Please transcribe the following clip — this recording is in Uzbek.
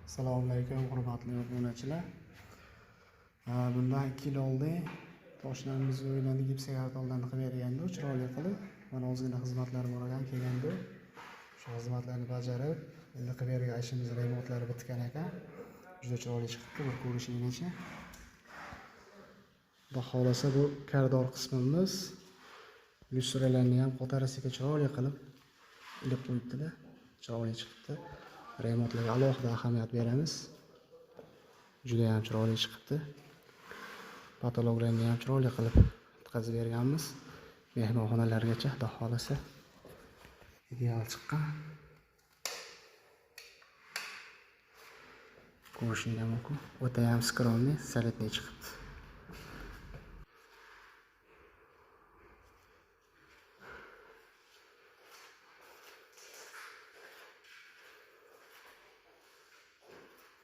Assalomu alaykum hurmatli obunachilar. Bundan 2 yil oldin toshlarimizni o'ylandi gipsiy kartonlarni qilib bergandi, chiroyli qilib. Mana ozgina xizmatlar bor ekan kelganda. Shu xizmatlarni bajarib, endi qilib bergan ishimiz remontlari bitgan ekan. Juda chiroyli chiqibdi, bir ko'rishingiz. Xudo xolasa bu kardor qismimiz. Lyustralarni ham qo'tarasiga chiroyli qilib ilib qo'yibdilar. Chiroyli chiqibdi. Remontlarga alohida ahamiyat beramiz. Juda ham chiroyli chiqibdi. Patologlarni ham chiroyli qilib bitkazib berganmiz. Mehmonxonalargacha xudo xolasa ideal chiqqan. Ko'rishingiz mumkin. O'ta ham skromli, solidniy chiqibdi.